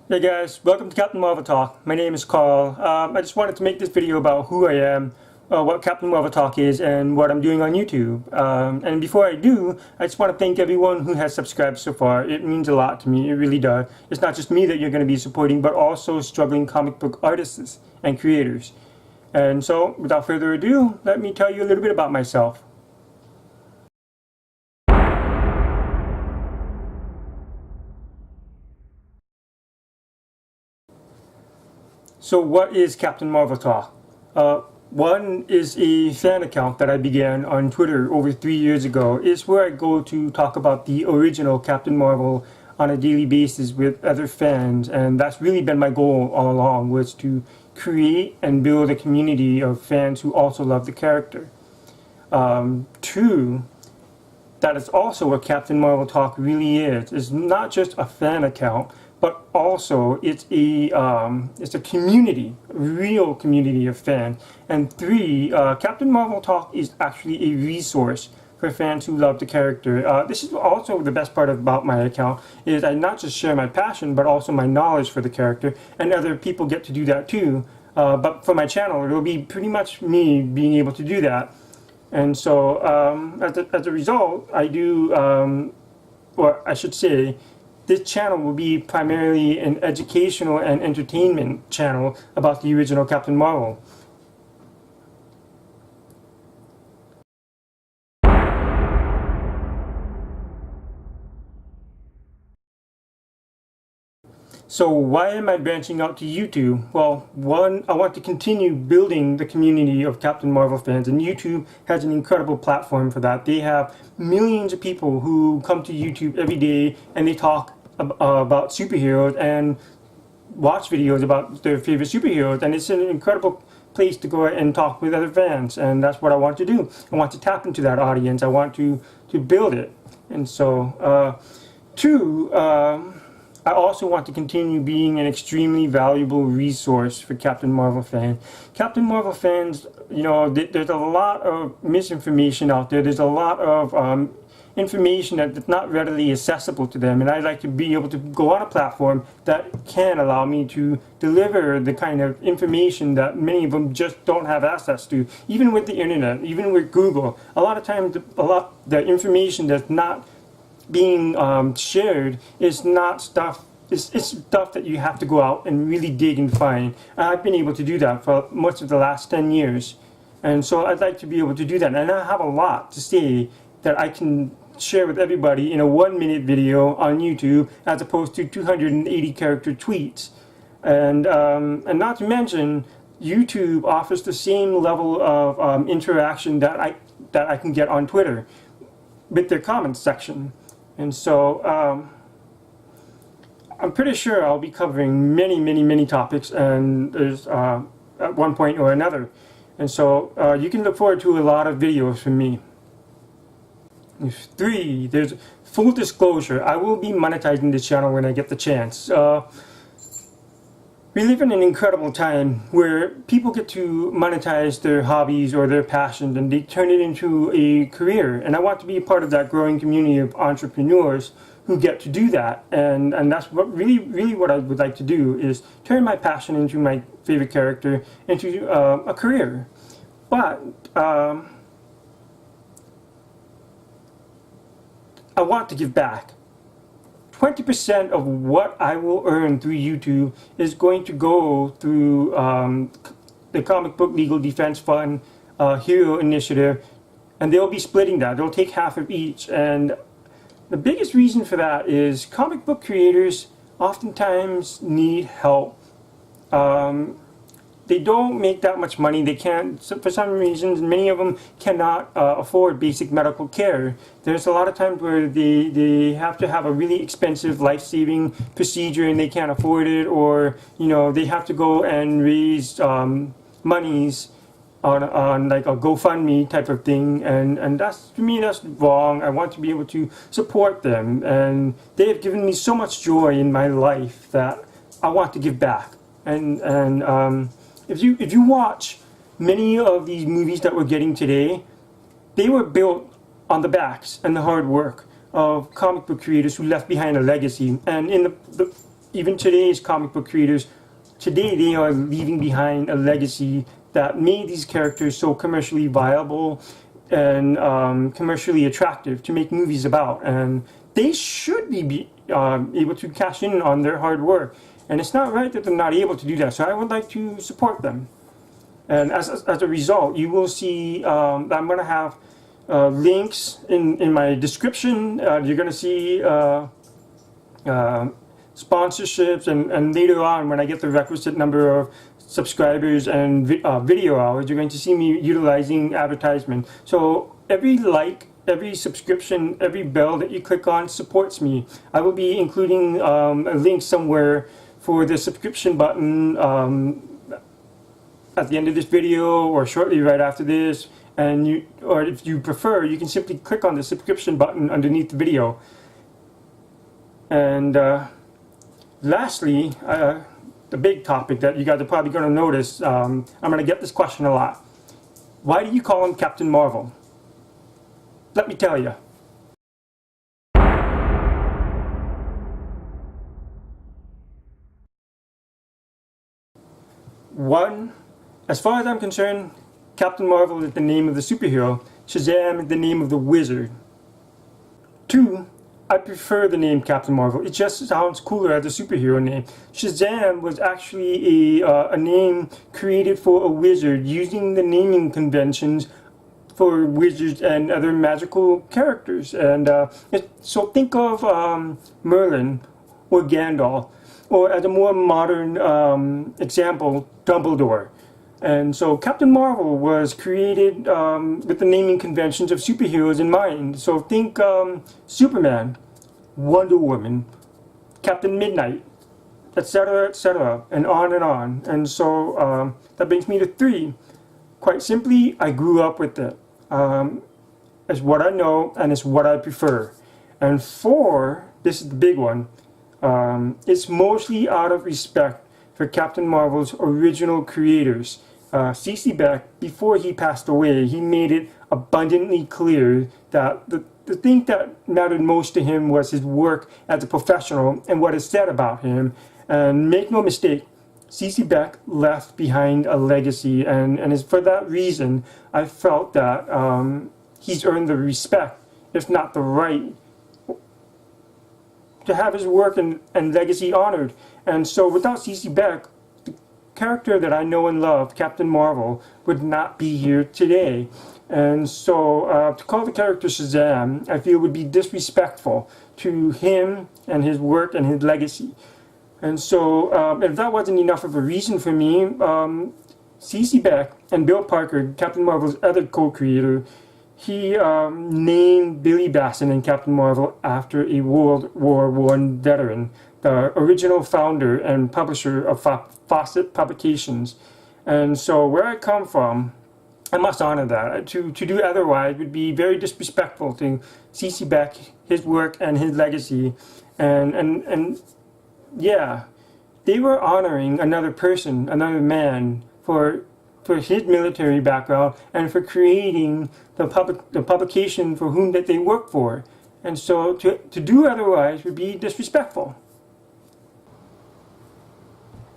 Hey guys, welcome to Captain Marvel Talk. My name is Carl. I just wanted to make this video about who I am, what Captain Marvel Talk is, and what I'm doing on YouTube. And before I do, I just want to thank everyone who has subscribed so far. It means a lot to me, it really does. It's not just me that you're going to be supporting, but also struggling comic book artists and creators. And so, without further ado, let me tell you a little bit about myself. So what is Captain Marvel Talk? One is a fan account that I began on Twitter over 3 years ago. It's where I go to talk about the original Captain Marvel on a daily basis with other fans, and that's really been my goal all along, was to create and build a community of fans who also love the character. Two, that is also what Captain Marvel Talk really is. It's not just a fan account, but also it's a community, a real community of fans. And three, Captain Marvel Talk is actually a resource for fans who love the character. This is also the best part about my account, is I not just share my passion, but also my knowledge for the character, and other people get to do that too. But for my channel, it will be pretty much me being able to do that. And so, as a result, I do, or I should say, this channel will be primarily an educational and entertainment channel about the original Captain Marvel. So why am I branching out to YouTube? Well, one, I want to continue building the community of Captain Marvel fans, and YouTube has an incredible platform for that. They have millions of people who come to YouTube every day and they talk about superheroes and watch videos about their favorite superheroes, and it's an incredible place to go and talk with other fans, and that's what I want to do. I want to tap into that audience. I want to build it. And so, two, I also want to continue being an extremely valuable resource for Captain Marvel fans. Captain Marvel fans, you know, there's a lot of misinformation out there. There's a lot of information that's not readily accessible to them, and I'd like to be able to go on a platform that can allow me to deliver the kind of information that many of them just don't have access to. Even with the internet, even with Google, a lot of times the information that's not being shared is not stuff. It's stuff that you have to go out and really dig and find. And I've been able to do that for much of the last 10 years, and so I'd like to be able to do that. And I have a lot to say that I can share with everybody in a 1-minute video on YouTube, as opposed to 280 character tweets. And not to mention, YouTube offers the same level of interaction that I can get on Twitter with their comments section. And so I'm pretty sure I'll be covering many topics, and there's at one point or another. And so you can look forward to a lot of videos from me. Three, there's full disclosure. I will be monetizing this channel when I get the chance. We live in an incredible time where people get to monetize their hobbies or their passions, and they turn it into a career. And I want to be a part of that growing community of entrepreneurs who get to do that. And that's what really what I would like to do, is turn my passion into my favorite character into a career. But I want to give back. 20% of what I will earn through YouTube is going to go through the Comic Book Legal Defense Fund Hero Initiative, and they'll be splitting that. They'll take half of each, and the biggest reason for that is comic book creators oftentimes need help. They don't make that much money. They can't, for some reasons, many of them cannot afford basic medical care. There's a lot of times where they have to have a really expensive life-saving procedure and they can't afford it, or, you know, they have to go and raise monies on like a GoFundMe type of thing, and that's, to me, that's wrong. I want to be able to support them, and they have given me so much joy in my life that I want to give back. And if you watch many of these movies that we're getting today, they were built on the backs and the hard work of comic book creators who left behind a legacy. And in the even today's comic book creators, today they are leaving behind a legacy that made these characters so commercially viable and commercially attractive to make movies about, and they should be able to cash in on their hard work, and it's not right that they're not able to do that, so I would like to support them. And as a result, you will see that I'm going to have links in my description. You're going to see sponsorships, and later on when I get the requisite number of subscribers and video hours, you're going to see me utilizing advertisement. So every like, every subscription, every bell that you click on supports me. I will be including a link somewhere for the subscription button at the end of this video or shortly right after this, and or if you prefer, you can simply click on the subscription button underneath the video. And lastly, the big topic that you guys are probably going to notice, I'm going to get this question a lot. Why do you call him Captain Marvel? Let me tell you. One, as far as I'm concerned, Captain Marvel is the name of the superhero. Shazam is the name of the wizard. Two, I prefer the name Captain Marvel. It just sounds cooler as a superhero name. Shazam was actually a name created for a wizard using the naming conventions for wizards and other magical characters. And so think of Merlin or Gandalf, or as a more modern example, Dumbledore. And so Captain Marvel was created with the naming conventions of superheroes in mind. So think Superman, Wonder Woman, Captain Midnight, etc., and on and on. And so that brings me to three. Quite simply, I grew up with it. It's what I know and it's what I prefer. And four, this is the big one, it's mostly out of respect for Captain Marvel's original creators. C.C. Beck, before he passed away, he made it abundantly clear that the thing that mattered most to him was his work as a professional and what is said about him. And make no mistake, C.C. Beck left behind a legacy, and it's for that reason I felt that he's earned the respect, if not the right, to have his work and legacy honored. And so without C.C. Beck, the character that I know and love, Captain Marvel, would not be here today. And so to call the character Shazam, I feel would be disrespectful to him and his work and his legacy. And so if that wasn't enough of a reason for me, C.C. Beck and Bill Parker, Captain Marvel's other co-creator, he named Billy Batson and Captain Marvel after a World War I veteran, the original founder and publisher of Fawcett Publications. And so where I come from, I must honor that. To do otherwise would be very disrespectful to C.C. Beck, his work and his legacy. And yeah, they were honoring another person, another man, for his military background and for creating the publication for whom that they work for. And so to do otherwise would be disrespectful.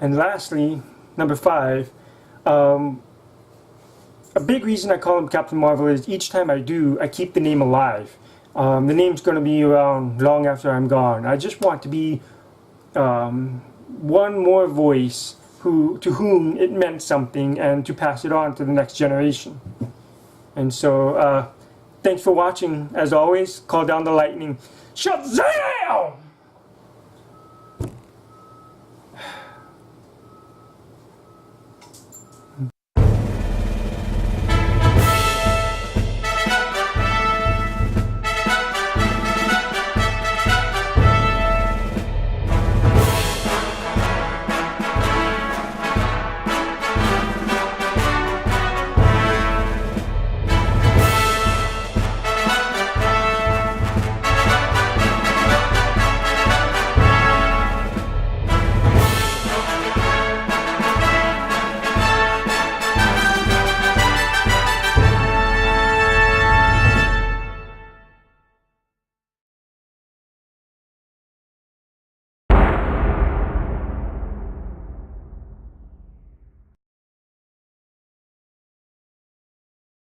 And lastly, number five, a big reason I call him Captain Marvel is each time I do, I keep the name alive. The name's going to be around long after I'm gone. I just want to be one more voice to whom it meant something, and to pass it on to the next generation. And so, thanks for watching. As always, call down the lightning. Shazam!